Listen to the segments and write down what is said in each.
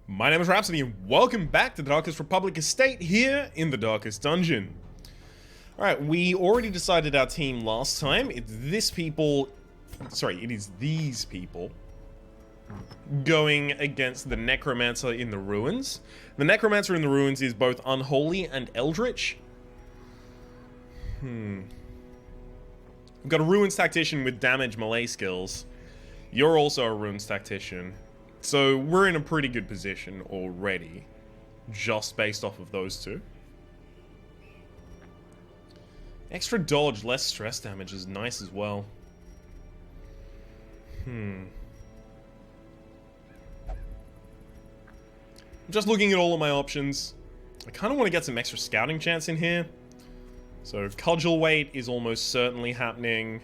My name is Rhapsody and welcome back to the Darkest Republic Estate here in the Darkest Dungeon. Alright, we already decided our team last time. It is these people going against the Necromancer in the Ruins. The Necromancer in the Ruins is both unholy and eldritch. We've got a Ruins Tactician with damage melee skills. You're also a Ruins Tactician. So we're in a pretty good position already, just based off of those two. Extra dodge, less stress damage is nice as well. I'm just looking at all of my options. I kind of want to get some extra scouting chance in here. So Cudgel Weight is almost certainly happening,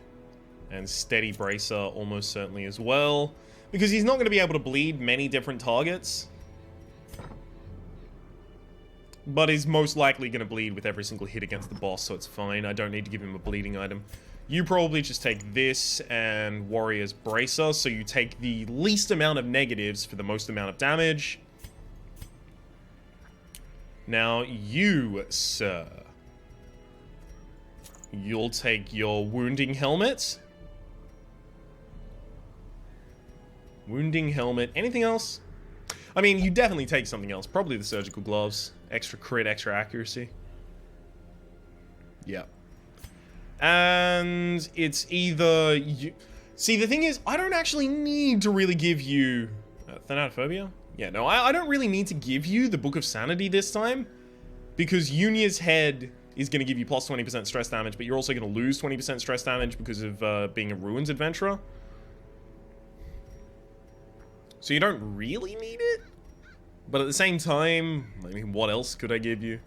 and Steady Bracer almost certainly as well. Because he's not going to be able to bleed many different targets. But he's most likely going to bleed with every single hit against the boss, so it's fine. I don't need to give him a bleeding item. You probably just take this and Warrior's Bracer, so you take the least amount of negatives for the most amount of damage. Now, you, sir. You'll take your Wounding Helmet. Wounding Helmet. Anything else? I mean, you definitely take something else. Probably the Surgical Gloves. Extra crit, extra accuracy. Yeah. And it's either... See, the thing is, I don't actually need to really give you... Thanatophobia? Yeah, no, I don't really need to give you the Book of Sanity this time. Because Yunya's Head is going to give you plus 20% stress damage, but you're also going to lose 20% stress damage because of being a Ruins Adventurer. So you don't really need it? But at the same time, I mean, what else could I give you?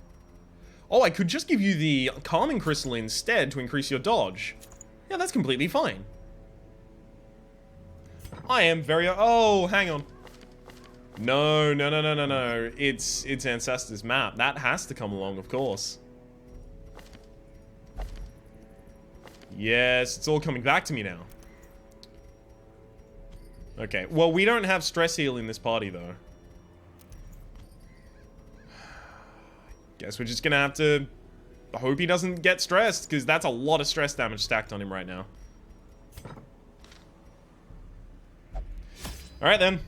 Oh, I could just give you the Calming Crystal instead to increase your dodge. Yeah, that's completely fine. I am very... Oh, hang on. No. It's Ancestor's map. That has to come along, of course. Yes, it's all coming back to me now. Okay, well, we don't have Stress Heal in this party, though. Guess we're just gonna have to hope he doesn't get stressed, because that's a lot of stress damage stacked on him right now. Alright, then.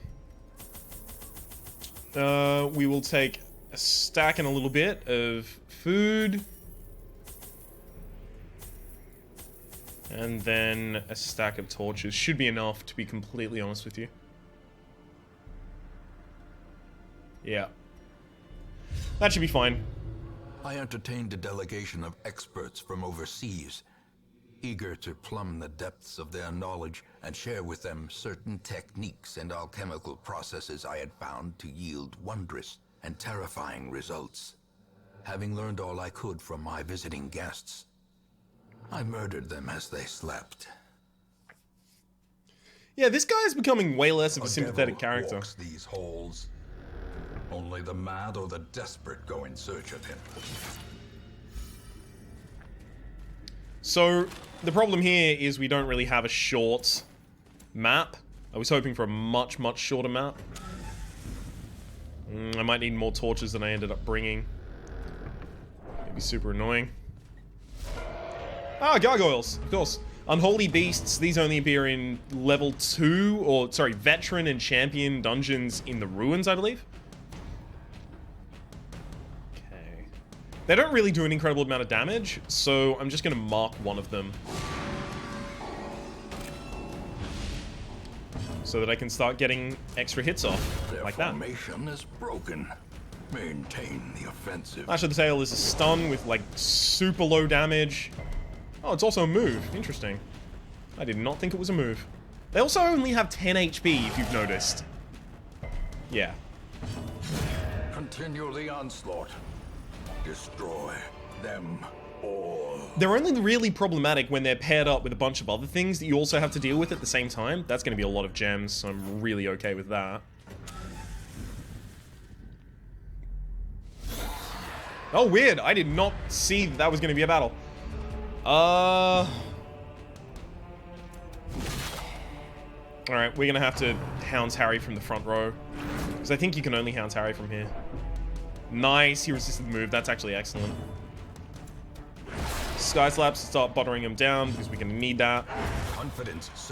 We will take a stack and a little bit of food. And then a stack of torches. Should be enough, to be completely honest with you. Yeah. That should be fine. I entertained a delegation of experts from overseas, eager to plumb the depths of their knowledge and share with them certain techniques and alchemical processes I had found to yield wondrous and terrifying results. Having learned all I could from my visiting guests, I murdered them as they slept. Yeah, this guy is becoming way less of a sympathetic character. Walks these halls. Only the mad or the desperate go in search of him. So, the problem here is we don't really have a short map. I was hoping for a much, much shorter map. I might need more torches than I ended up bringing. It'd be super annoying. Ah, gargoyles, of course. Unholy beasts, these only appear in level 2, or sorry, veteran and champion dungeons in the Ruins, I believe. Okay. They don't really do an incredible amount of damage, so I'm just gonna mark one of them. So that I can start getting extra hits off, like that. Their formation is broken. Maintain the offensive. Lash of the Tail is a stun with, like, super low damage. Oh, it's also a move. Interesting. I did not think it was a move. They also only have 10 HP, if you've noticed. Yeah. Continue the onslaught. Destroy them all. They're only really problematic when they're paired up with a bunch of other things that you also have to deal with at the same time. That's going to be a lot of gems, so I'm really okay with that. Oh, weird. I did not see that was going to be a battle. Alright, we're gonna have to Hounds Harry from the front row. Because I think you can only Hound's Harry from here. Nice, he resisted the move. That's actually excellent. Sky Slaps to start buttering him down because we're going to need that.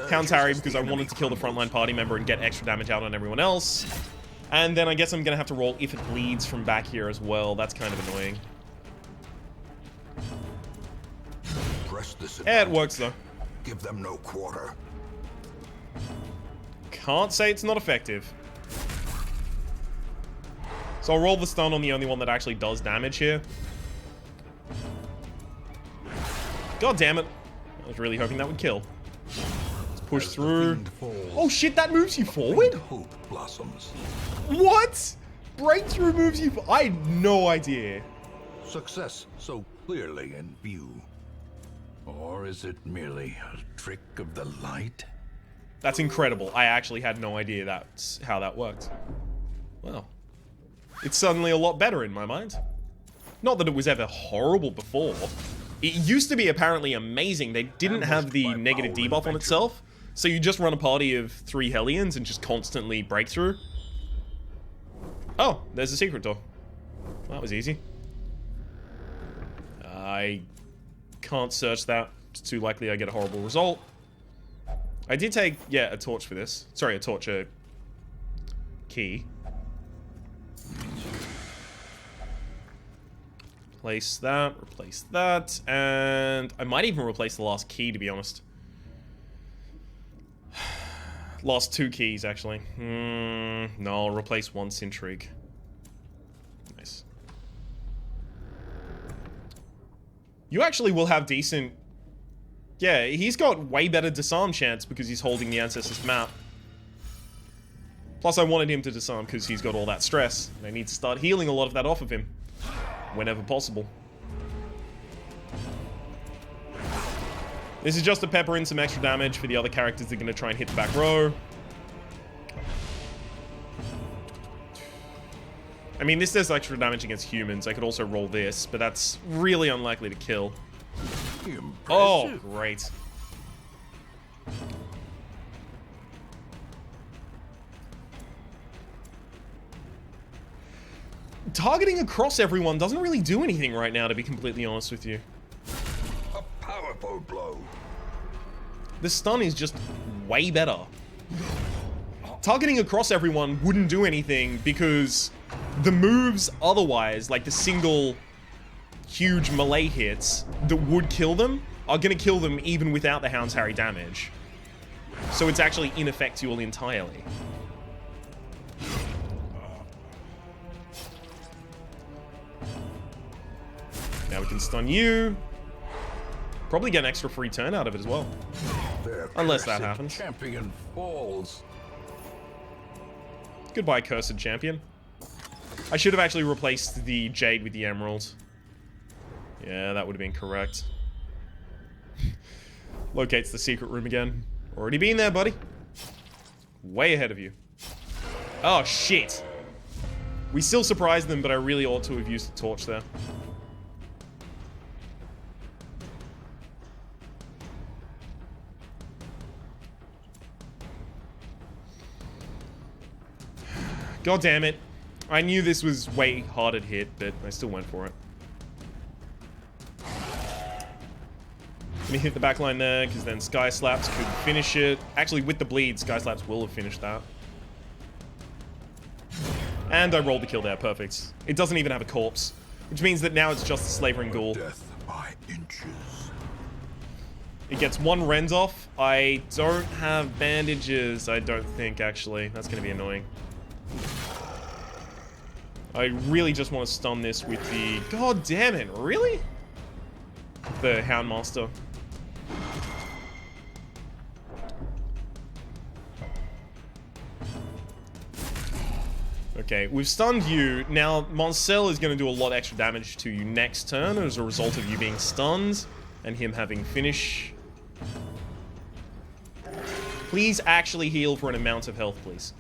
Hound's Harry because I wanted to kill the frontline party member and get extra damage out on everyone else. And then I guess I'm going to have to roll if it bleeds from back here as well. That's kind of annoying. Yeah, it works though. Give them no quarter. Can't say it's not effective. So I'll roll the stun on the only one that actually does damage here. God damn it. I was really hoping that would kill. Let's push through. Oh shit, that moves you forward? Hope blossoms. What? Breakthrough moves you I had no idea. Success so clearly in view. Or is it merely a trick of the light? That's incredible. I actually had no idea that's how that worked. Well, it's suddenly a lot better in my mind. Not that it was ever horrible before. It used to be apparently amazing. They didn't have the negative debuff on itself, so you just run a party of 3 Hellions and just constantly break through. Oh, there's a secret door. That was easy. I can't search that. It's too likely I get a horrible result. I did take, yeah, a torch for this. Sorry, a torch, a key. Replace that, and I might even replace the last key, to be honest. Lost 2 keys, actually. No, I'll replace 1 Sintrig. Nice. You actually will have decent... Yeah, he's got way better disarm chance because he's holding the Ancestors map. Plus, I wanted him to disarm because he's got all that stress. And I need to start healing a lot of that off of him. Whenever possible. This is just to pepper in some extra damage for the other characters that are going to try and hit the back row. I mean, this does extra damage against humans. I could also roll this, but that's really unlikely to kill. Impressive. Oh, great. Targeting across everyone doesn't really do anything right now, to be completely honest with you. A powerful blow. The stun is just way better. Targeting across everyone wouldn't do anything because the moves otherwise, like the single huge melee hits that would kill them, are going to kill them even without the Hound's Harry damage. So it's actually ineffectual entirely. Now we can stun you. Probably get an extra free turn out of it as well. Unless that happens. Champion falls. Goodbye, cursed champion. I should have actually replaced the Jade with the Emerald. Yeah, that would have been correct. Locates the secret room again. Already been there, buddy. Way ahead of you. Oh, shit. We still surprised them, but I really ought to have used the torch there. God damn it. I knew this was way harder to hit, but I still went for it. Let me hit the backline there, because then Sky Slaps could finish it. Actually, with the bleed, Sky Slaps will have finished that. And I rolled the kill there, perfect. It doesn't even have a corpse, which means that now it's just a slavering ghoul. Death by inches. It gets 1 rend off. I don't have bandages, I don't think, actually. That's going to be annoying. I really just want to stun this with the... God damn it, really? The Houndmaster. Okay, we've stunned you. Now, Moncel is going to do a lot extra damage to you next turn as a result of you being stunned and him having finish. Please actually heal for an amount of health, please.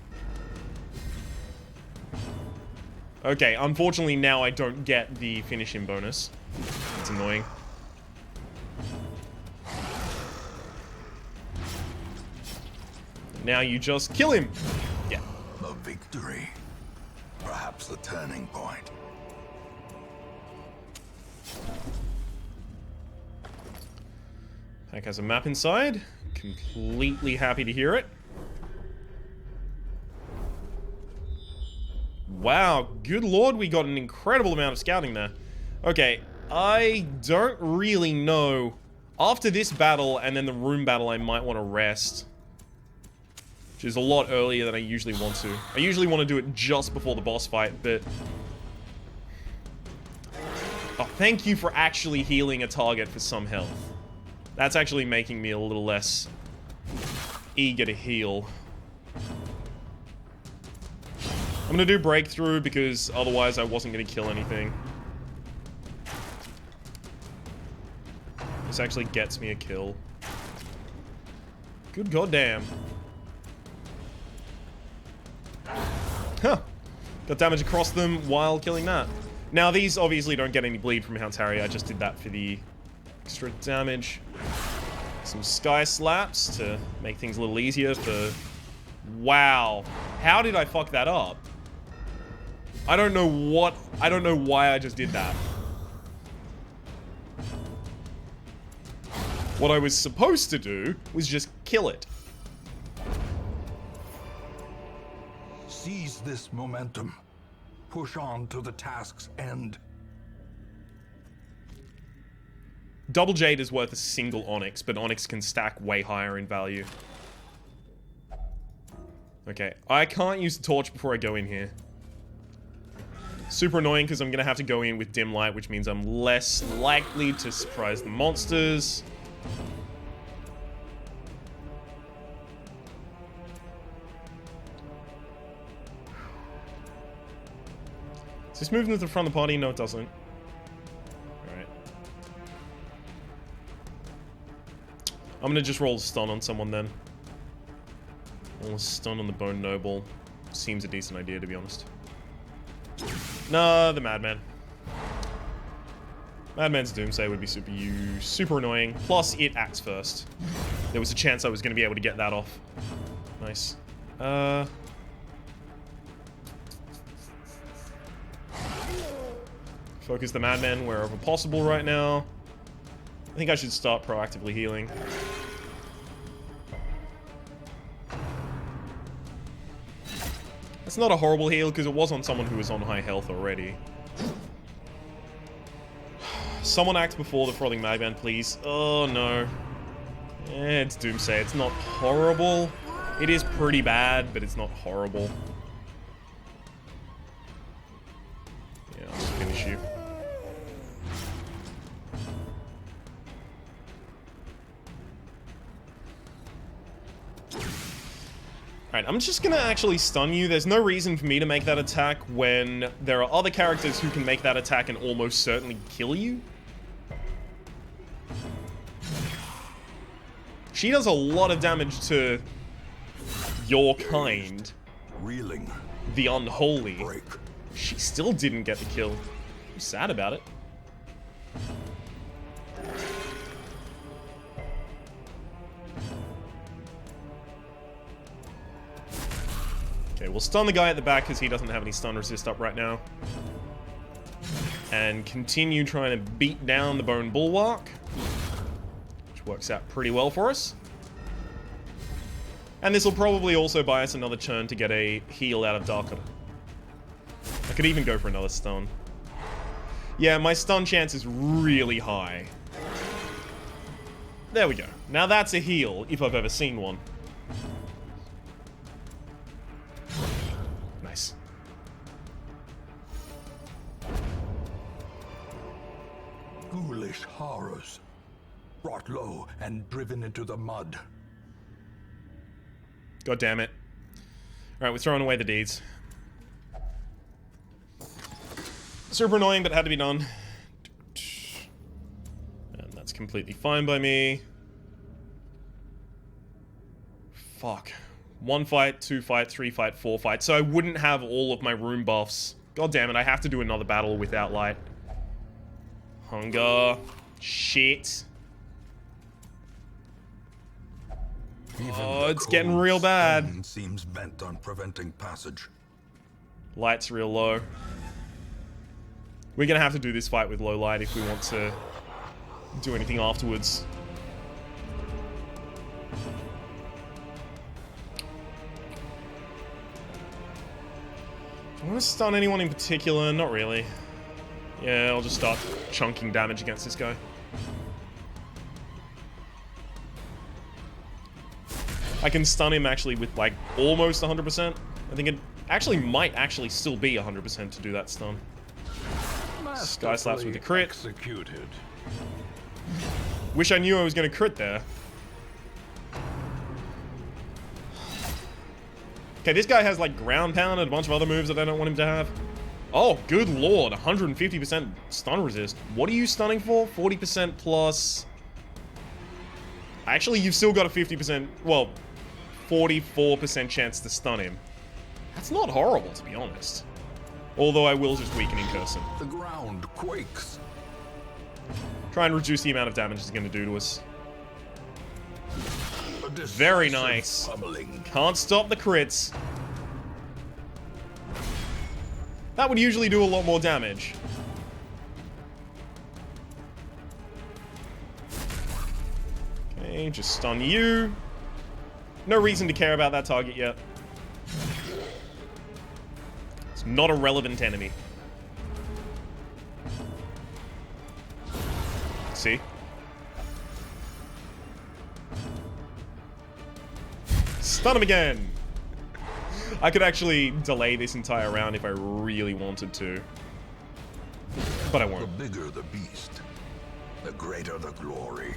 Okay, unfortunately now I don't get the finish him bonus. It's annoying. Now you just kill him. Yeah. A victory. Perhaps the turning point. Pack has a map inside. Completely happy to hear it. Wow, good lord, we got an incredible amount of scouting there. Okay, I don't really know. After this battle and then the room battle, I might want to rest. Which is a lot earlier than I usually want to. I usually want to do it just before the boss fight, but... Oh, thank you for actually healing a target for some health. That's actually making me a little less eager to heal. I'm gonna do breakthrough because otherwise I wasn't gonna kill anything. This actually gets me a kill. Good goddamn. Huh. Got damage across them while killing that. Now these obviously don't get any bleed from Hound's Harry. I just did that for the extra damage. Some sky slaps to make things a little easier for... Wow. How did I fuck that up? I don't know why I just did that. What I was supposed to do was just kill it. Seize this momentum. Push on to the task's end. Double Jade is worth a single Onyx, but Onyx can stack way higher in value. Okay, I can't use the torch before I go in here. Super annoying because I'm going to have to go in with dim light, which means I'm less likely to surprise the monsters. Does this move into the front of the party? No, it doesn't. Alright. I'm going to just roll a stun on someone then. Roll a stun on the Bone Noble. Seems a decent idea, to be honest. Nah, the Madman. Madman's Doomsay would be super annoying. Plus, it acts first. There was a chance I was going to be able to get that off. Nice. Focus the Madman wherever possible right now. I think I should start proactively healing. It's not a horrible heal because it was on someone who was on high health already. Someone act before the Frothing Madman, please. Oh no. It's Doomsay. It's not horrible. It is pretty bad, but it's not horrible. Yeah, I'll just finish you. Alright, I'm just gonna actually stun you. There's no reason for me to make that attack when there are other characters who can make that attack and almost certainly kill you. She does a lot of damage to your kind. Reeling. The Unholy. Break. She still didn't get the kill. I'm sad about it. Okay, we'll stun the guy at the back because he doesn't have any stun resist up right now. And continue trying to beat down the Bone Bulwark. Which works out pretty well for us. And this will probably also buy us another turn to get a heal out of Darker. I could even go for another stun. Yeah, my stun chance is really high. There we go. Now that's a heal, if I've ever seen one. Nice. Ghoulish horrors. Brought low and driven into the mud. God damn it. Alright, we're throwing away the deeds. Super annoying, but had to be done. And that's completely fine by me. Fuck. 1 fight, 2 fight, 3 fight, 4 fight. So I wouldn't have all of my room buffs. God damn it, I have to do another battle without light. Hunger. Shit. Even Oh, it's getting real bad. Seems bent on preventing passage. Light's real low. We're gonna have to do this fight with low light if we want to do anything afterwards. Do I want to stun anyone in particular? Not really. Yeah, I'll just start chunking damage against this guy. I can stun him actually with like almost 100%. I think it actually might actually still be 100% to do that stun. Sky slaps with the crit. Executed. Wish I knew I was going to crit there. Okay, this guy has like ground pound and a bunch of other moves that I don't want him to have. Oh, good lord, 150% stun resist. What are you stunning for? 40% plus... Actually, you've still got a 50%, well, 44% chance to stun him. That's not horrible, to be honest. Although I will just weaken in person. The ground quakes. Try and reduce the amount of damage it's going to do to us. A Very decisive nice. pummeling. Can't stop the crits. That would usually do a lot more damage. Okay, just stun you. No reason to care about that target yet. It's not a relevant enemy. See? Stun him again! I could actually delay this entire round if I really wanted to. But I won't. The bigger the beast, the greater the glory.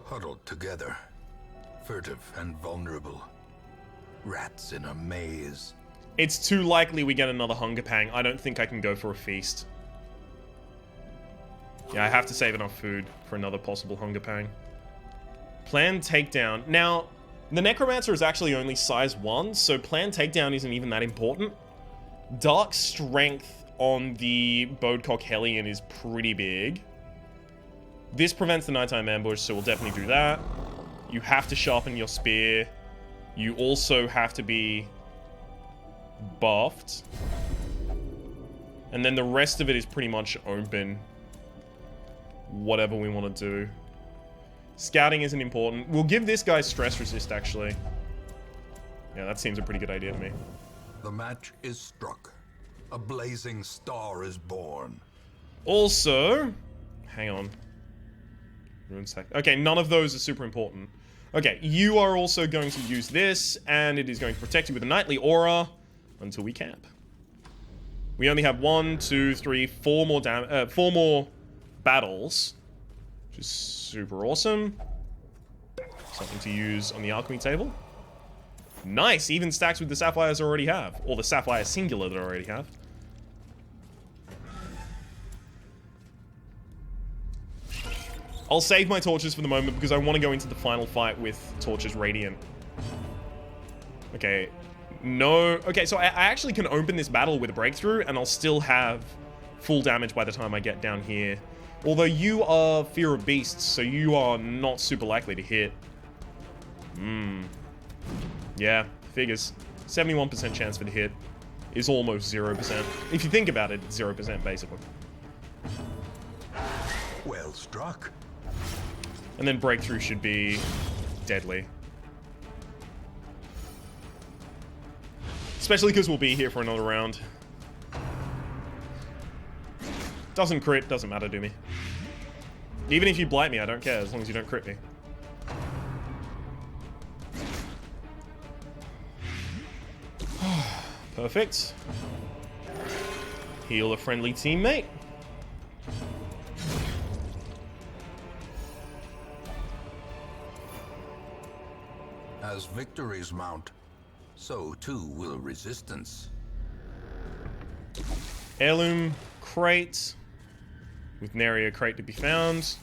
Huddled together, furtive and vulnerable. Rats in a maze. It's too likely we get another hunger pang. I don't think I can go for a feast. Yeah, I have to save enough food for another possible hunger pang. Planned takedown. Now, the Necromancer is actually only size 1, so planned takedown isn't even that important. Dark strength on the Bodecock Hellion is pretty big. This prevents the nighttime ambush, so we'll definitely do that. You have to sharpen your spear. You also have to be buffed. And then the rest of it is pretty much open. Whatever we want to do. Scouting isn't important. We'll give this guy stress resist, actually. Yeah, that seems a pretty good idea to me. The match is struck. A blazing star is born. Also... Hang on. Rune sack. Okay, none of those are super important. Okay, you are also going to use this, and it is going to protect you with a nightly aura until we camp. We only have 1, 2, 3, 4 more 4 more battles, which is super awesome. Something to use on the alchemy table. Nice, even stacks with the sapphires I already have, or the sapphire singular that I already have. I'll save my torches for the moment because I want to go into the final fight with Torches Radiant. Okay. No. Okay, so I actually can open this battle with a breakthrough and I'll still have full damage by the time I get down here. Although you are Fear of Beasts, so you are not super likely to hit. Yeah, figures. 71% chance for the hit is almost 0%. If you think about it, it's 0% basically. Well struck. And then breakthrough should be deadly. Especially because we'll be here for another round. Doesn't crit, doesn't matter to me. Even if you blight me, I don't care, as long as you don't crit me. Perfect. Heal a friendly teammate. As victories mount, so too will resistance. Heirloom crate. With nary a crate to be found.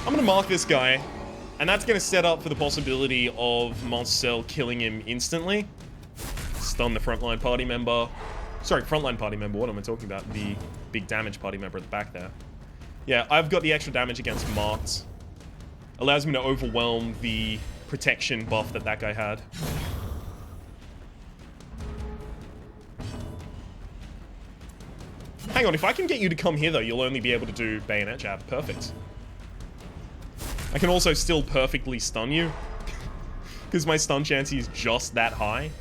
I'm gonna mark this guy, and that's gonna set up for the possibility of Monster killing him instantly. stun the frontline party member. Sorry, frontline party member, what am I talking about? The big damage party member at the back there. Yeah, I've got the extra damage against marked. Allows me to overwhelm the protection buff that that guy had. Hang on, if I can get you to come here though, you'll only be able to do bayonet jab. Perfect. I can also still perfectly stun you. Because my stun chance is just that high.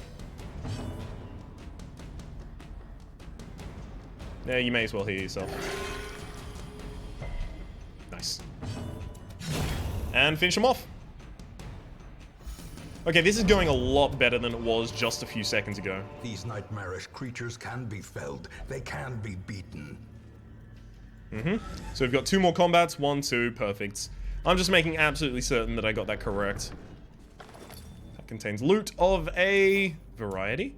Yeah, you may as well heal yourself. Nice. And finish him off. Okay, this is going a lot better than it was just a few seconds ago. These nightmarish creatures can be felled. They can be beaten. So we've got 2 more combats. 1, 2, perfect. I'm just making absolutely certain that I got that correct. That contains loot of a variety.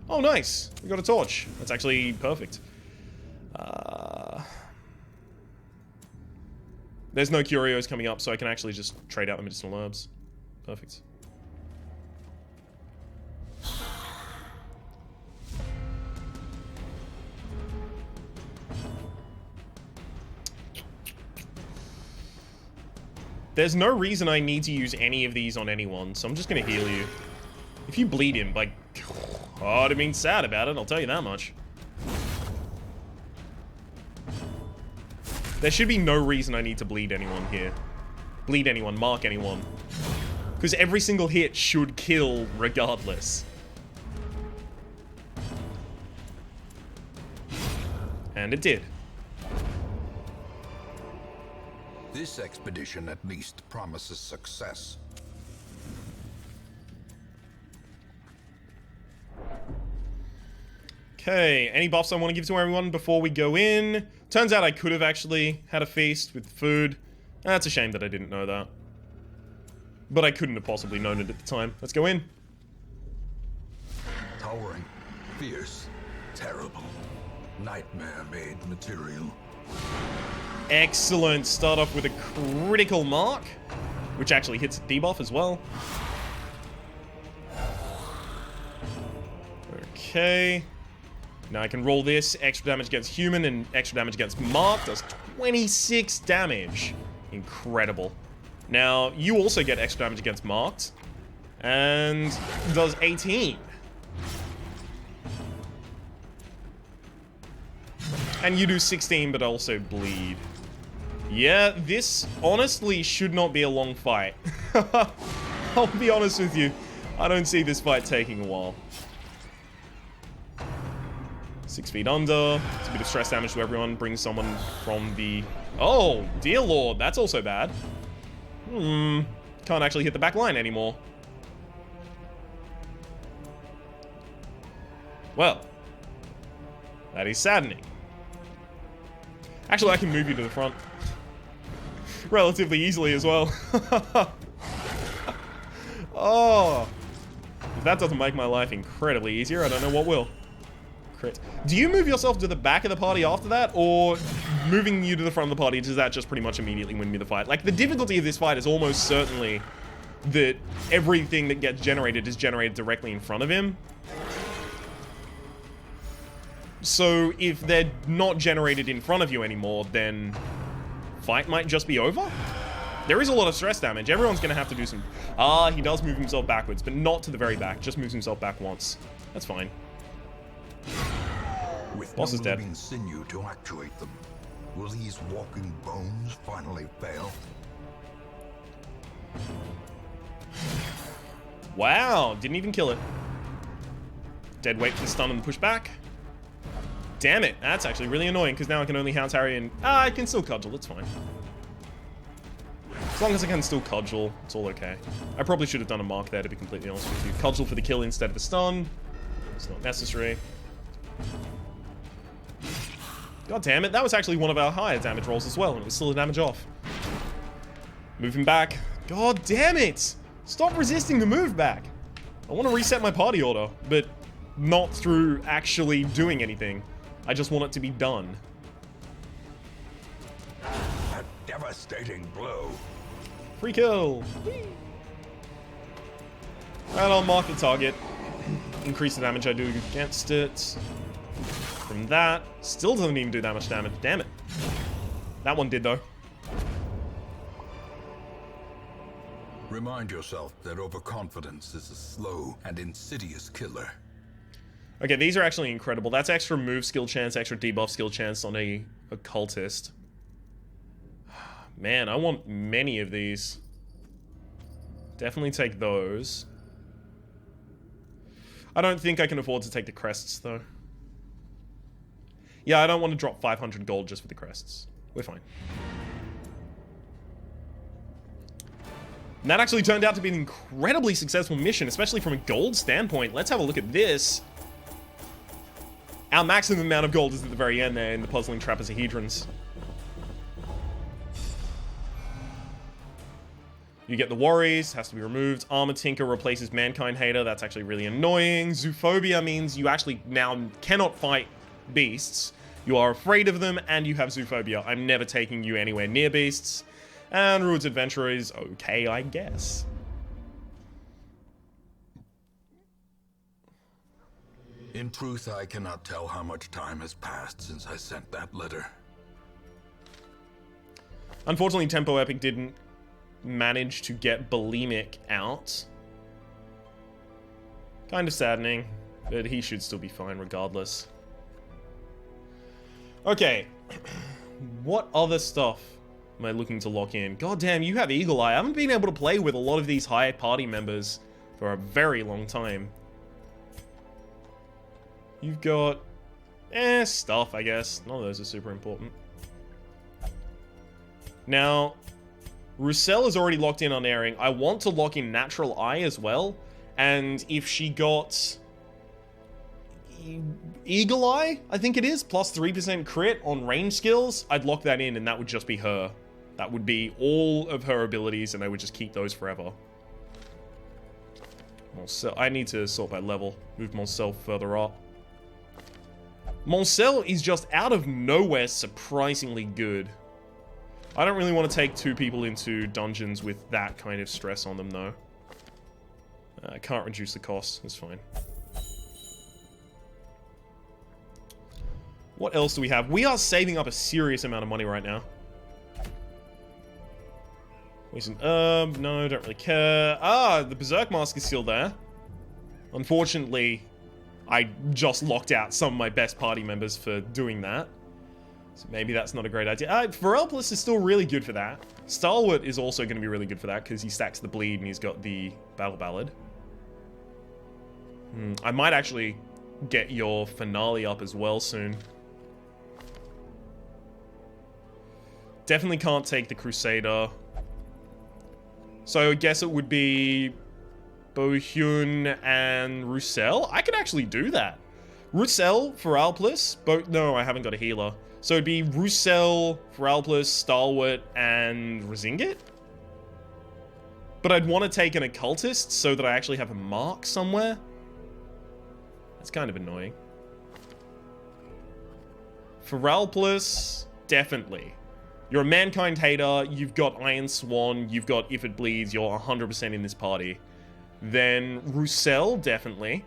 Oh, nice. We got a torch. That's actually perfect. There's no curios coming up, so I can actually just trade out the medicinal herbs. Perfect. There's no reason I need to use any of these on anyone, so I'm just gonna heal you. If you bleed him, like... Oh, I'd have been sad about it, I'll tell you that much. There should be no reason I need to bleed anyone here. Bleed anyone, mark anyone. Because every single hit should kill regardless. And it did. This expedition at least promises success. Okay, any buffs I want to give to everyone before we go in? Turns out I could have actually had a feast with food. That's a shame that I didn't know that. But I couldn't have possibly known it at the time. Let's go in. Towering, fierce, terrible, nightmare-made material. Excellent. Start off with a critical mark, which actually hits a debuff as well. Okay. Now I can roll this. Extra damage against human and extra damage against mark. Does 26 damage. Incredible. Now, you also get extra damage against marked. And does 18. And you do 16, but also bleed. Yeah, this honestly should not be a long fight. I'll be honest with you. I don't see this fight taking a while. 6 feet under. It's a bit of stress damage to everyone. Brings someone from the... Oh, dear lord. That's also bad. Can't actually hit the back line anymore. Well. That is saddening. Actually, I can move you to the front. Relatively easily as well. Oh. If that doesn't make my life incredibly easier, I don't know what will. Crit. Do you move yourself to the back of the party after that, or moving you to the front of the party, does that just pretty much immediately win me the fight? Like, the difficulty of this fight is almost certainly that everything that gets generated is generated directly in front of him. So, if they're not generated in front of you anymore, then fight might just be over? There is a lot of stress damage. Everyone's gonna have to do some... Ah, he does move himself backwards, but not to the very back. Just moves himself back once. That's fine. With Boss is no dead. living sinew to actuate them, will these walking bones finally fail? Wow, didn't even kill it. Dead weight for the stun and the pushback. Damn it, that's actually really annoying, because now I can only hound harry and... Ah, I can still cudgel, it's fine. As long as I can still cudgel, it's all okay. I probably should have done a mark there, to be completely honest with you. Cudgel for the kill instead of a stun. It's not necessary. God damn it, that was actually one of our higher damage rolls as well, and it was still a damage off. Moving back. God damn it! Stop resisting the move back! I want to reset my party order, but not through actually doing anything. I just want it to be done. A devastating blow. Free kill! Whee! And I'll mark the target. increase the damage I do against it. From that, still doesn't even do that much damage. Damn it. That one did, though. Remind yourself that overconfidence is a slow and insidious killer. Okay, these are actually incredible. That's extra move skill chance, extra debuff skill chance on a cultist. Man, I want many of these. Definitely take those. I don't think I can afford to take the crests, though. Yeah, I don't want to drop 500 gold just for the crests. We're fine. And that actually turned out to be an incredibly successful mission, especially from a gold standpoint. Let's have a look at this. Our maximum amount of gold is at the very end there in the puzzling trapezohedrons. You get the worries, has to be removed. Armor Tinker replaces Mankind Hater, that's actually really annoying. Zoophobia means you actually now cannot fight beasts. You are afraid of them, and you have zoophobia. I'm never taking you anywhere near beasts. And Rude's Adventure is okay, I guess. In truth, I cannot tell how much time has passed since I sent that letter. Unfortunately, Tempo Epic didn't manage to get Bulimic out. Kind of saddening, but he should still be fine regardless. Okay, what other stuff am I looking to lock in? God damn, you have Eagle Eye. I haven't been able to play with a lot of these high party members for a very long time. You've got, stuff, I guess. None of those are super important. Now, Roussel is already locked in on Airing. I want to lock in Natural Eye as well. And if she got Eagle Eye, I think it is, plus 3% crit on range skills, I'd lock that in and that would just be her. That would be all of her abilities and I would just keep those forever. Moncel, I need to sort by level. Move Moncel further up. Moncel is just out of nowhere surprisingly good. I don't really want to take two people into dungeons with that kind of stress on them, though. I can't reduce the cost. That's fine. What else do we have? We are saving up a serious amount of money right now. Waste an herb. No, don't really care. Ah, the Berserk Mask is still there. Unfortunately, I just locked out some of my best party members for doing that. So maybe that's not a great idea. Varelplus is still really good for that. Stalwart is also going to be really good for that because he stacks the bleed and he's got the Battle Ballad. I might actually get your Finale up as well soon. Definitely can't take the Crusader. So I guess it would be Bohyun and Roussel. I could actually do that. Roussel, Varelplus, no, I haven't got a healer. So it'd be Roussel, Varelplus, Stalwart, and Rezingit? But I'd want to take an Occultist so that I actually have a mark somewhere. That's kind of annoying. Varelplus, definitely. You're a Mankind Hater, you've got Iron Swan, you've got If It Bleeds, you're 100% in this party. Then Roussel, definitely.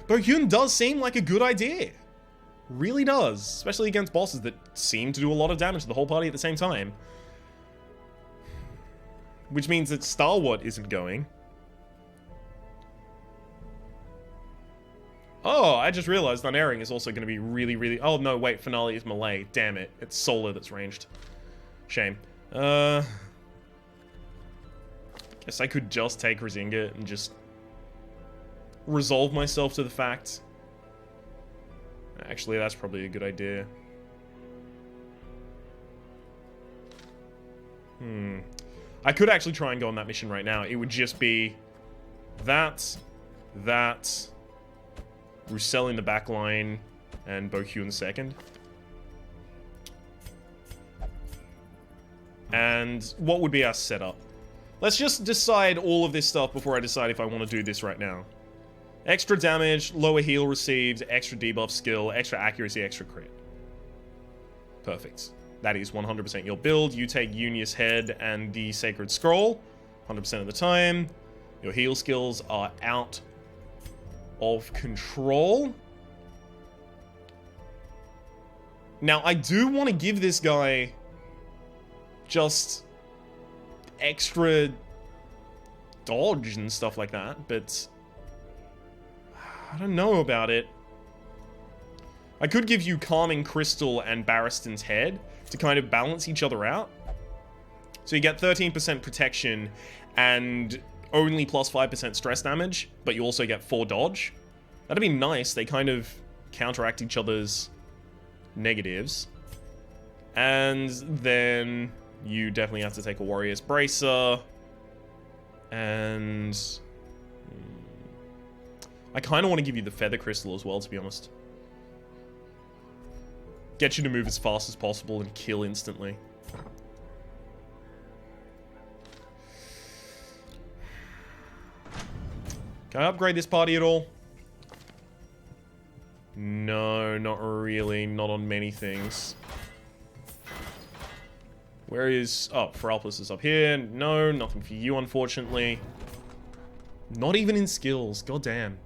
Bohyun does seem like a good idea. Really does. Especially against bosses that seem to do a lot of damage to the whole party at the same time. Which means that Stalwart isn't going. Oh, I just realized Unerring is also going to be really... Oh, no, wait. Finale is melee. Damn it. It's Solar that's ranged. Shame. Guess I could just take Rezingit and just resolve myself to the fact. Actually, that's probably a good idea. I could actually try and go on that mission right now. It would just be that, Roussel in the back line, and Bohyun second. And what would be our setup? Let's just decide all of this stuff before I decide if I want to do this right now. Extra damage, lower heal received, extra debuff skill, extra accuracy, extra crit. Perfect. That is 100% your build. You take Unius Head and the Sacred Scroll 100% of the time. Your heal skills are out of control. Now, I do want to give this guy just extra dodge and stuff like that, but I don't know about it. I could give you Calming Crystal and Barristan's Head to kind of balance each other out. So you get 13% protection and only plus 5% stress damage, but you also get 4 dodge. That'd be nice. They kind of counteract each other's negatives. And then you definitely have to take a Warrior's Bracer. And I kind of want to give you the Feather Crystal as well, to be honest. Get you to move as fast as possible and kill instantly. Can I upgrade this party at all? No, not really. Not on many things. Where is... Oh, Feralpus is up here. No, nothing for you, unfortunately. Not even in skills. God damn.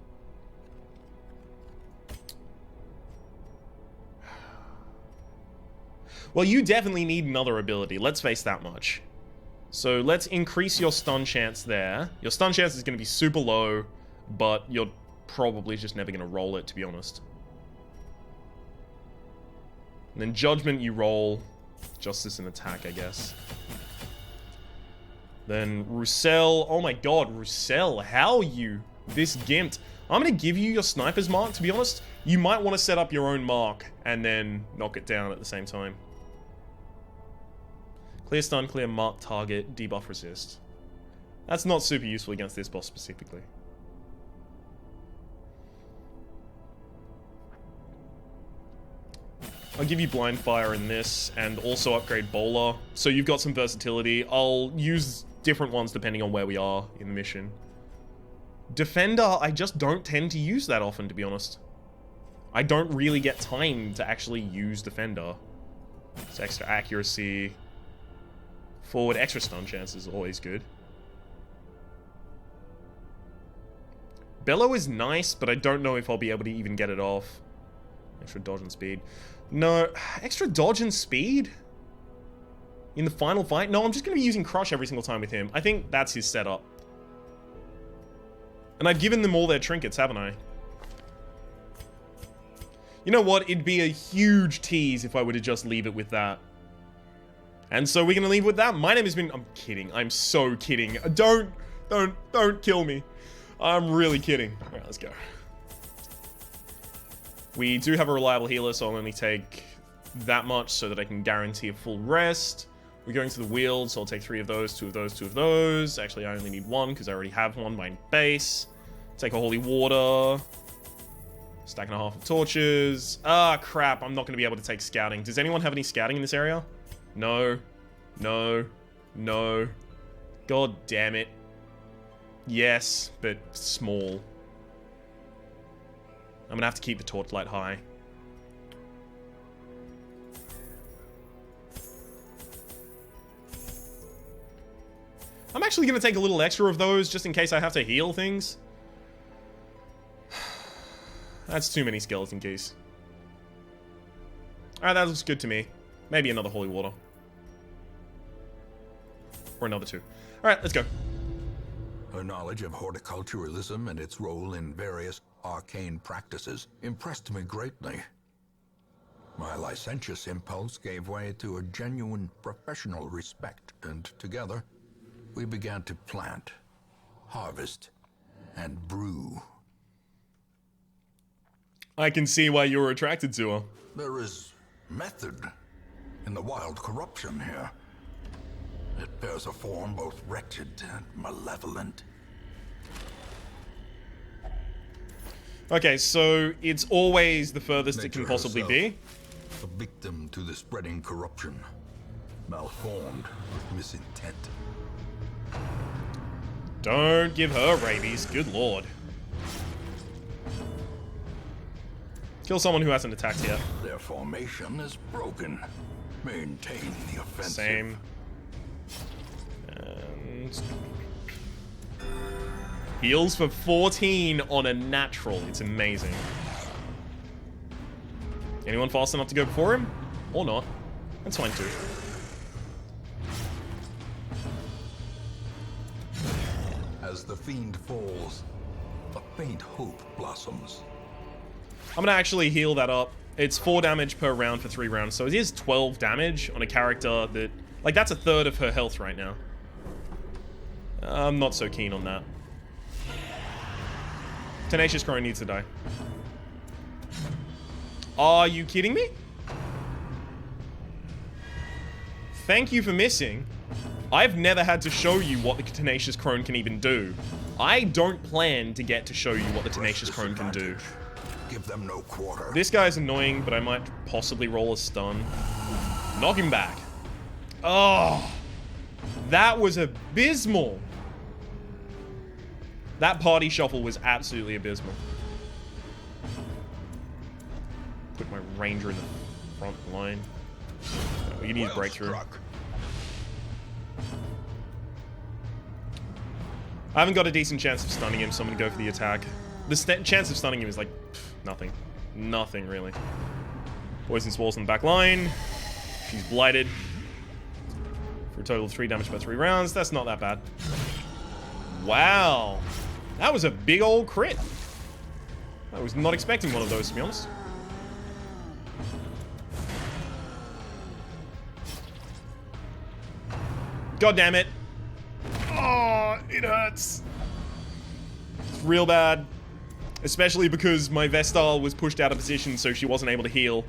Well, you definitely need another ability. Let's face that much. So let's increase your stun chance there. Your stun chance is going to be super low, but you're probably just never going to roll it, to be honest. And then Judgment, you roll. Justice and Attack, I guess. Then Roussel. Oh my god, Roussel. How are you this gimped? I'm going to give you your Sniper's Mark, to be honest. You might want to set up your own mark and then knock it down at the same time. Clear stun, clear mark target, debuff resist. That's not super useful against this boss specifically. I'll give you blind fire in this and also upgrade bowler. So you've got some versatility. I'll use different ones depending on where we are in the mission. Defender, I just don't tend to use that often, to be honest. I don't really get time to actually use Defender. It's extra accuracy. Forward, extra stun chance is always good. Bellow is nice, but I don't know if I'll be able to even get it off. Extra dodge and speed. No, extra dodge and speed? In the final fight? No, I'm just going to be using Crush every single time with him. I think that's his setup. And I've given them all their trinkets, haven't I? You know what? It'd be a huge tease if I were to just leave it with that. And so we're going to leave with that. My name has been... I'm kidding. I'm so kidding. Don't kill me. I'm really kidding. All right, let's go. We do have a reliable healer, so I'll only take that much so that I can guarantee a full rest. We're going to the Wield, so I'll take 3 of those, 2 of those, 2 of those. Actually, I only need 1 because I already have 1 by base. Take a Holy Water. Stack and a half of torches. Ah, crap. I'm not going to be able to take scouting. Does anyone have any scouting in this area? No. No. No. God damn it. Yes, but small. I'm gonna have to keep the torchlight high. I'm actually gonna take a little extra of those just in case I have to heal things. That's too many skeleton keys. Alright, that looks good to me. Maybe another holy water. Or another 2. Alright, let's go. Her knowledge of horticulturalism and its role in various arcane practices impressed me greatly. My licentious impulse gave way to a genuine professional respect, and together we began to plant, harvest, and brew. I can see why you were attracted to her. There is method in the wild corruption here. It bears a form both wretched and malevolent. Okay, so it's always the furthest it can possibly be. A victim to the spreading corruption, malformed with misintent. Don't give her rabies, good lord. Kill someone who hasn't attacked yet. Their formation is broken. Maintain the offensive. Same. And heals for 14 on a natural. It's amazing. Anyone fast enough to go before him? Or not? That's fine too. As the fiend falls, a faint hope blossoms. I'm gonna actually heal that up. It's 4 damage per round for 3 rounds, so it is 12 damage on a character that... Like, that's a third of her health right now. I'm not so keen on that. Tenacious Crow needs to die. Are you kidding me? Thank you for missing. I've never had to show you what the Tenacious Crone can even do. I don't plan to get to show you what the Tenacious Crone can do. Give them no quarter. This guy's annoying, but I might possibly roll a stun. Knock him back. Oh, that was abysmal. That party shuffle was absolutely abysmal. Put my ranger in the front line. Oh, you need a breakthrough. I haven't got a decent chance of stunning him, so I'm gonna go for the attack. The chance of stunning him is like nothing. Nothing, really. Poison Walls in the back line. She's blighted. For a total of 3 damage per 3 rounds. That's not that bad. Wow. That was a big old crit. I was not expecting one of those, to be honest. God damn it. Oh, it hurts. It's real bad. Especially because my Vestal was pushed out of position, so she wasn't able to heal.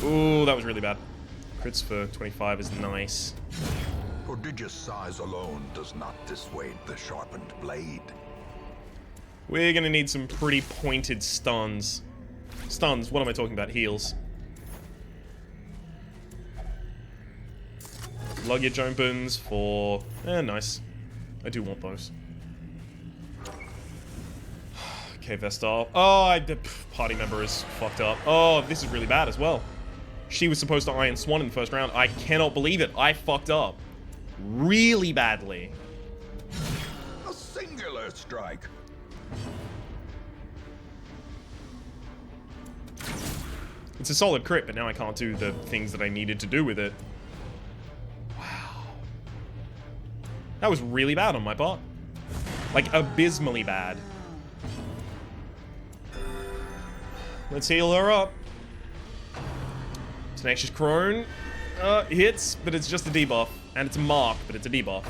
Ooh, that was really bad. Crits for 25 is nice. Prodigious size alone does not dissuade the sharpened blade. We're gonna need some pretty pointed stuns. Stuns, what am I talking about? Heals. Luggage opens for... nice. I do want those. Okay, Vestal. Oh, party member is fucked up. Oh, this is really bad as well. She was supposed to Iron Swan in the first round. I cannot believe it. I fucked up. Really badly. A singular strike. It's a solid crit, but now I can't do the things that I needed to do with it. That was really bad on my part. Like, abysmally bad. Let's heal her up. Tenacious Crone hits, but it's just a debuff. And it's a mark, but it's a debuff.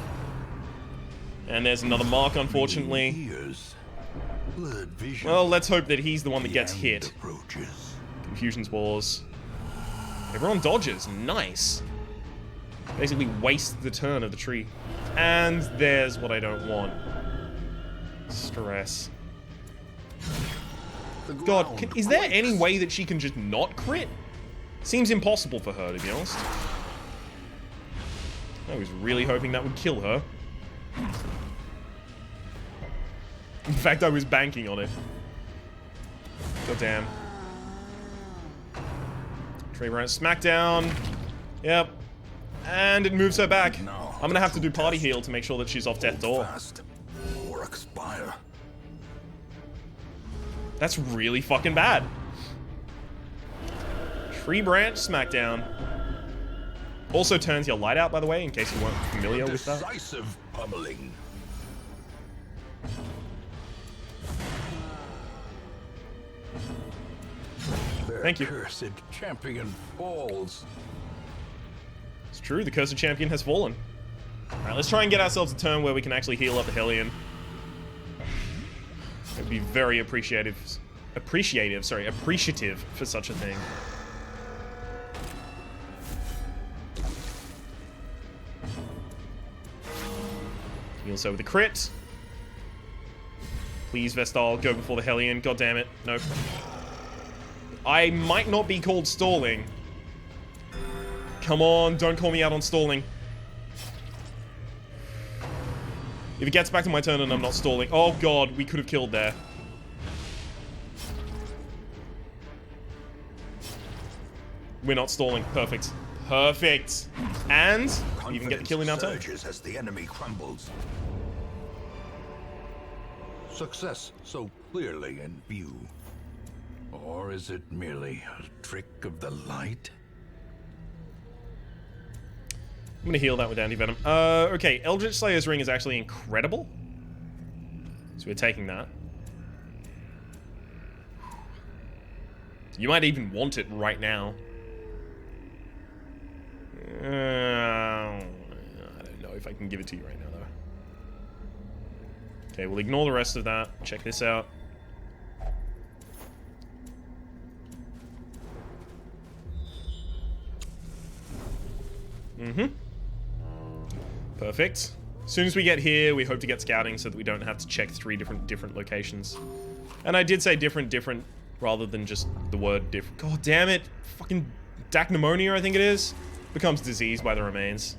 And there's another mark, unfortunately. Well, let's hope that he's the one that gets hit. Confusion Spores. Everyone dodges. Nice. Basically waste the turn of the tree. And there's what I don't want. Stress. God, is there any way that she can just not crit? Seems impossible for her, to be honest. I was really hoping that would kill her. In fact, I was banking on it. God damn. Tree round smackdown. Yep. And it moves her back. I'm gonna have to do party heal to make sure that she's off death door. Or expire. That's really fucking bad. Tree branch smackdown. Also turns your light out, by the way, in case you weren't familiar with that. Decisive pummeling. Thank you. Cursed champion falls. It's true, the Cursed Champion has fallen. Alright, let's try and get ourselves a turn where we can actually heal up the Hellion. I'd be very appreciative for such a thing. Heals over the crit. Please, Vestal, go before the Hellion. God damn it. Nope. I might not be called stalling. Come on, don't call me out on stalling. If it gets back to my turn and I'm not stalling... Oh god, we could have killed there. We're not stalling. Perfect. Perfect. And we even get the kill in our turn. Surges as the enemy crumbles. Success so clearly in view. Or is it merely a trick of the light? I'm gonna heal that with anti-venom. Okay, Eldritch Slayer's ring is actually incredible. So we're taking that. You might even want it right now. I don't know if I can give it to you right now, though. Okay, we'll ignore the rest of that. Check this out. Perfect. As soon as we get here, we hope to get scouting so that we don't have to check 3 different locations. And I did say different, rather than just the word different. God damn it. Fucking Dacpneumonia, I think it is. Becomes diseased by the remains.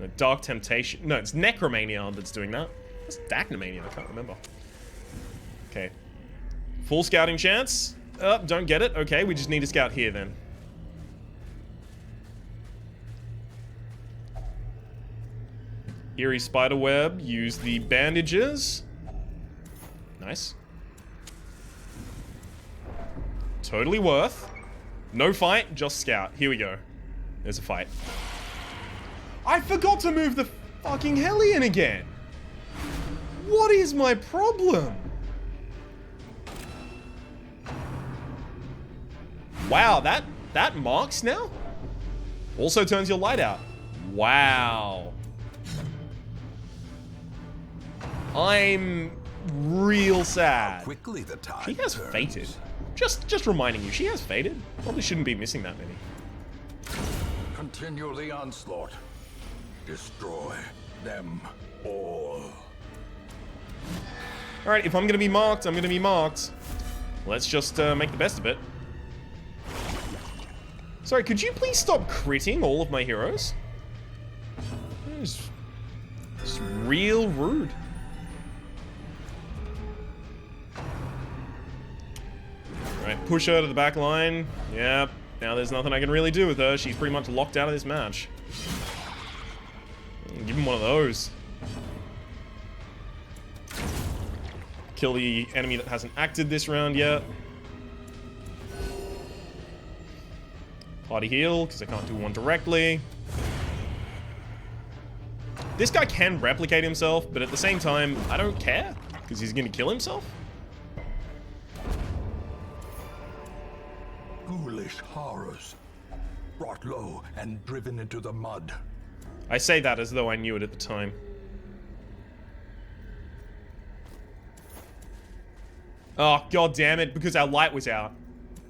No, Dark Temptation. No, it's Necromania that's doing that. What's Dacpneumonia? I can't remember. Okay. Full scouting chance. Don't get it. Okay, we just need to scout here then. Eerie Spiderweb. Use the bandages. Nice. Totally worth. No fight, just scout. Here we go. There's a fight. I forgot to move the fucking Hellion again. What is my problem? Wow, that marks now? Also turns your light out. Wow. I'm real sad. How quickly the tide She has turns. fated. Just reminding you, she has faded. Probably shouldn't be missing that many. Continue the onslaught. Destroy them all. Alright, if I'm gonna be marked, I'm gonna be marked. Let's just make the best of it. Sorry, could you please stop critting all of my heroes? It's real rude. Alright, push her to the back line. Yep, now there's nothing I can really do with her. She's pretty much locked out of this match. Give him one of those. Kill the enemy that hasn't acted this round yet. Party heal, because I can't do one directly. This guy can replicate himself, but at the same time, I don't care, because he's going to kill himself. Ghoulish horrors. Brought low and driven into the mud. I say that as though I knew it at the time. Oh, god damn it, because our light was out.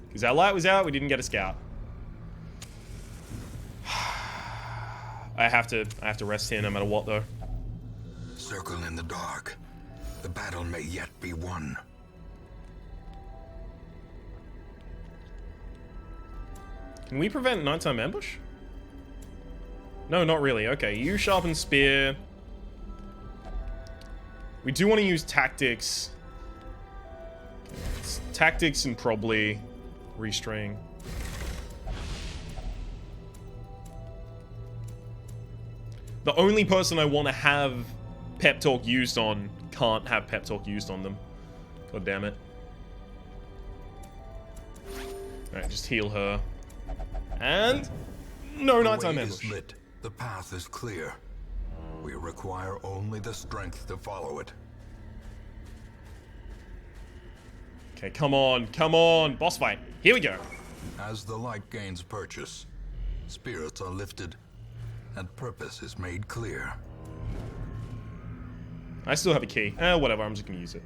Because our light was out, we didn't get a scout. I have to rest here no matter what, though. Circle in the dark. The battle may yet be won. Can we prevent nighttime ambush? No, not really. Okay, you sharpen spear. We do want to use tactics. It's tactics and probably restring. The only person I want to have pep talk used on can't have pep talk used on them. God damn it. Alright, just heal her. And no nighttime ambush. The way is lit. The path is clear. We require only the strength to follow it. Okay, come on, boss fight. Here we go. As the light gains purchase, spirits are lifted, and purpose is made clear. I still have a key. Whatever, I'm just gonna use it.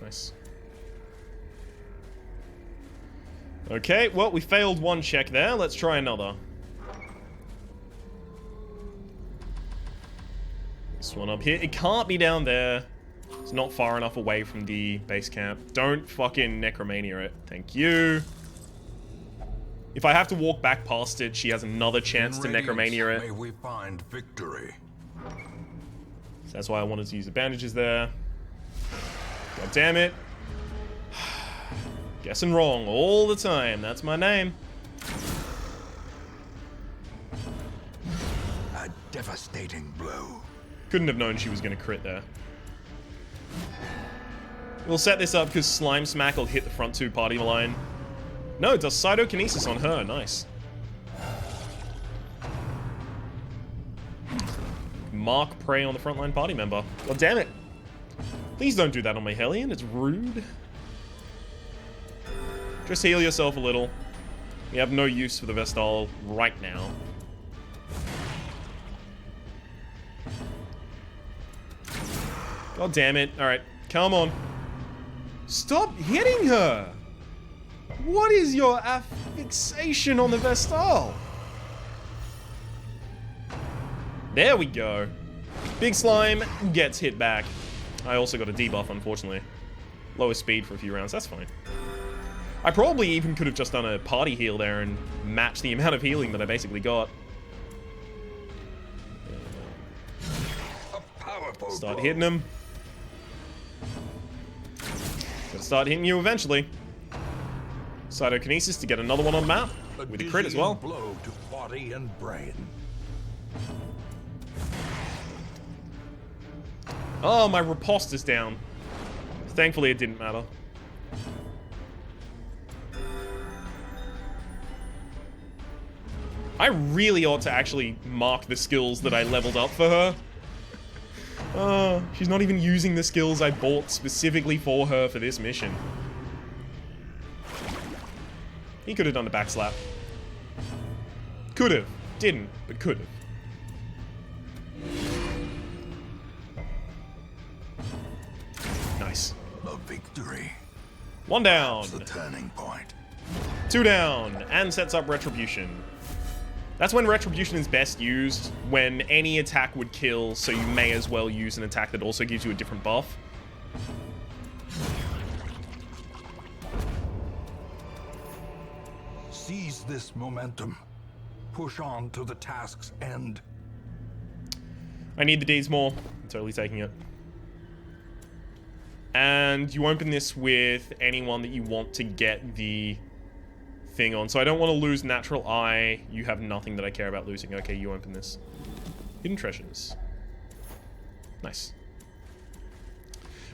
Nice. Okay, well, we failed one check there. Let's try another. This one up here. It can't be down there. It's not far enough away from the base camp. Don't fucking Necromania it. Thank you. If I have to walk back past it, she has another chance to Necromania it. May we find victory. So that's why I wanted to use the bandages there. God damn it. Guessing wrong all the time. That's my name. A devastating blow. Couldn't have known she was going to crit there. We'll set this up because Slime Smack will hit the front two party line. No, it does Cytokinesis on her. Nice. Mark prey on the frontline party member. God damn it. Please don't do that on my Hellion. It's rude. Just heal yourself a little. We have no use for the Vestal right now. God damn it. Alright, come on. Stop hitting her! What is your fixation on the Vestal? There we go. Big Slime gets hit back. I also got a debuff, unfortunately. Lower speed for a few rounds, that's fine. I probably even could have just done a party heal there and matched the amount of healing that I basically got. Start hitting him. Gotta start hitting you eventually. Cytokinesis to get another one on map. With a crit as well. Blow to body and brain. Oh, my riposte is down. Thankfully, it didn't matter. I really ought to actually mark the skills that I leveled up for her. She's not even using the skills I bought specifically for her for this mission. He could have done a backslap. Could have. Didn't, but could have. Nice. A victory. One down. That's the turning point. 2 down. And sets up Retribution. That's when Retribution is best used, when any attack would kill, so you may as well use an attack that also gives you a different buff. Seize this momentum. Push on to the task's end. I need the Ds more. I'm totally taking it. And you open this with anyone that you want to get the thing on. So I don't want to lose Natural Eye. You have nothing that I care about losing. Okay, you open this. Hidden treasures. Nice.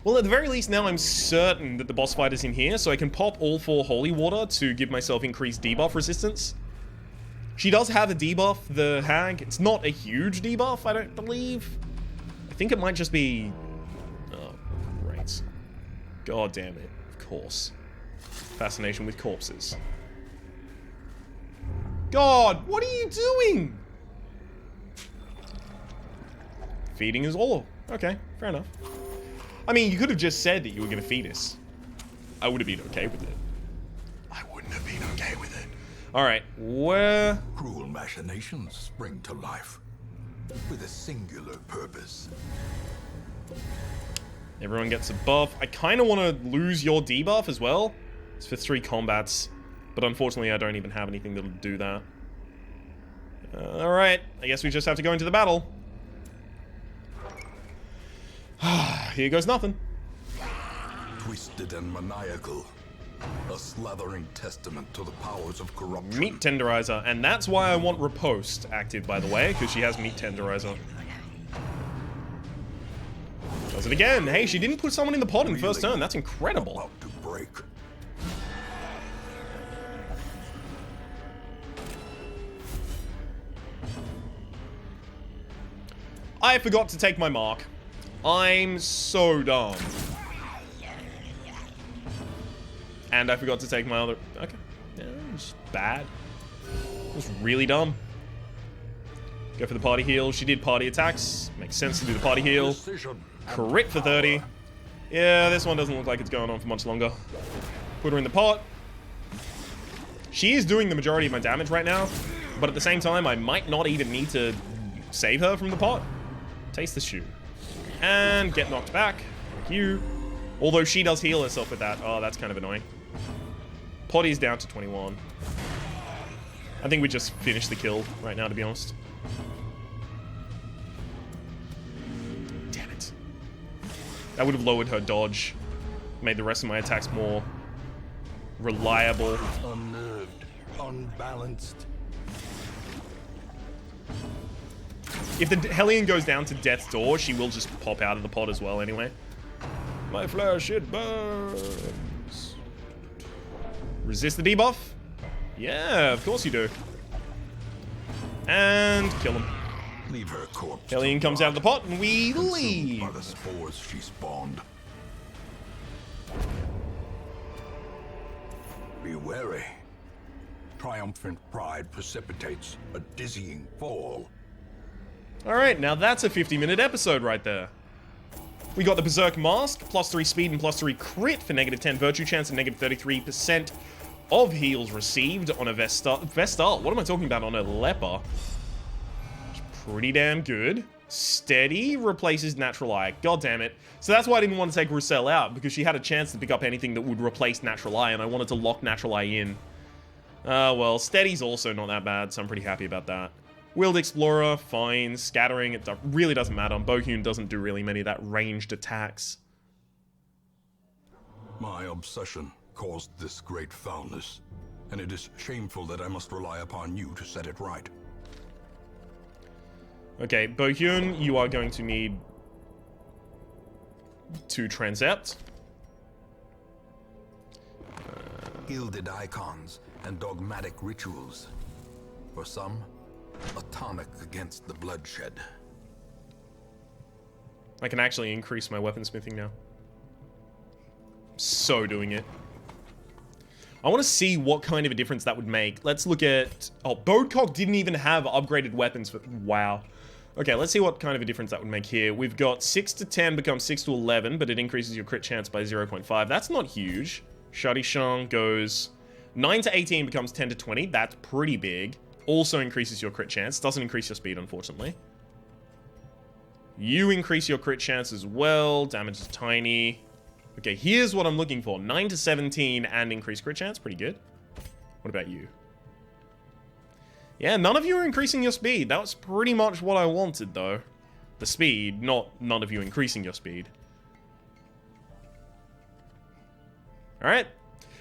Well, at the very least now I'm certain that the boss fight is in here, so I can pop all 4 Holy Water to give myself increased debuff resistance. She does have a debuff, the Hag. It's not a huge debuff, I don't believe. I think it might just be... Oh, great. God damn it. Of course. Fascination with corpses. God, what are you doing? Feeding is all. Okay, fair enough. I mean, you could have just said that you were going to feed us. I would have been okay with it. I wouldn't have been okay with it. Alright, where... Cruel machinations spring to life. With a singular purpose. Everyone gets a buff. I kind of want to lose your debuff as well. It's for 3 combats. But unfortunately, I don't even have anything that'll do that. Alright, I guess we just have to go into the battle. Here goes nothing. Twisted and maniacal. A slathering testament to the powers of corruption. Meat Tenderizer. And that's why I want Riposte active, by the way, because she has Meat Tenderizer. Does it again. Hey, she didn't put someone in the pot in the first turn. That's incredible. About to break. I forgot to take my mark. I'm so dumb. And I forgot to take my other... Okay. Yeah, it was bad. It was really dumb. Go for the party heal. She did party attacks. Makes sense to do the party heal. Crit for 30. Yeah, this one doesn't look like it's going on for much longer. Put her in the pot. She is doing the majority of my damage right now. But at the same time, I might not even need to save her from the pot. Taste the shoe. And get knocked back. Thank you. Although she does heal herself with that. Oh, that's kind of annoying. Potty's down to 21. I think we just finished the kill right now, to be honest. Damn it. That would have lowered her dodge. Made the rest of my attacks more reliable. Unnerved, unbalanced. If the Hellion goes down to Death's Door, she will just pop out of the pot as well anyway. My flash, it burns. Resist the debuff? Yeah, of course you do. And kill him. Leave her corpse. Hellion comes out of the pot and we leave. By the spores she spawned. Be wary. Triumphant pride precipitates a dizzying fall. Alright, now that's a 50-minute episode right there. We got the Berserk Mask, +3 speed and +3 crit for -10 virtue chance and -33% of heals received on a Vestal. What am I talking about? On a Leper. Pretty damn good. Steady replaces Natural Eye. God damn it. So that's why I didn't want to take Roussel out, because she had a chance to pick up anything that would replace Natural Eye, and I wanted to lock Natural Eye in. Well, Steady's also not that bad, so I'm pretty happy about that. Willed Explorer, fine. Scattering, it really doesn't matter. Bohyun doesn't do really many of that ranged attacks. My obsession caused this great foulness, and it is shameful that I must rely upon you to set it right. Okay, Bohyun, you are going to need to transept. Gilded icons and dogmatic rituals. For some, a tonic against the bloodshed. I can actually increase my weaponsmithing now. So doing it. I want to see what kind of a difference that would make. Let's look at... Oh, Bodecock didn't even have upgraded weapons for... Wow. Okay, let's see what kind of a difference that would make here. We've got 6 to 10 becomes 6 to 11, but it increases your crit chance by 0.5. That's not huge. Shadishan goes 9 to 18 becomes 10 to 20. That's pretty big. Also increases your crit chance. Doesn't increase your speed, unfortunately. You increase your crit chance as well. Damage is tiny. Okay, here's what I'm looking for. 9 to 17 and increased crit chance. Pretty good. What about you? Yeah, none of you are increasing your speed. That was pretty much what I wanted, though. The speed, not none of you increasing your speed. Alright.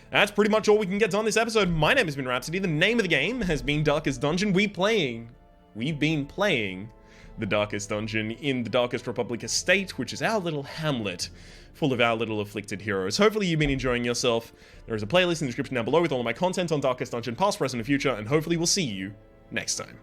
That's pretty much all we can get done this episode. My name has been Rhapsody. The name of the game has been Darkest Dungeon. We've been playing the Darkest Dungeon in the Darkest Republic Estate, which is our little hamlet full of our little afflicted heroes. Hopefully you've been enjoying yourself. There is a playlist in the description down below with all of my content on Darkest Dungeon, past, present, and future, and hopefully we'll see you next time.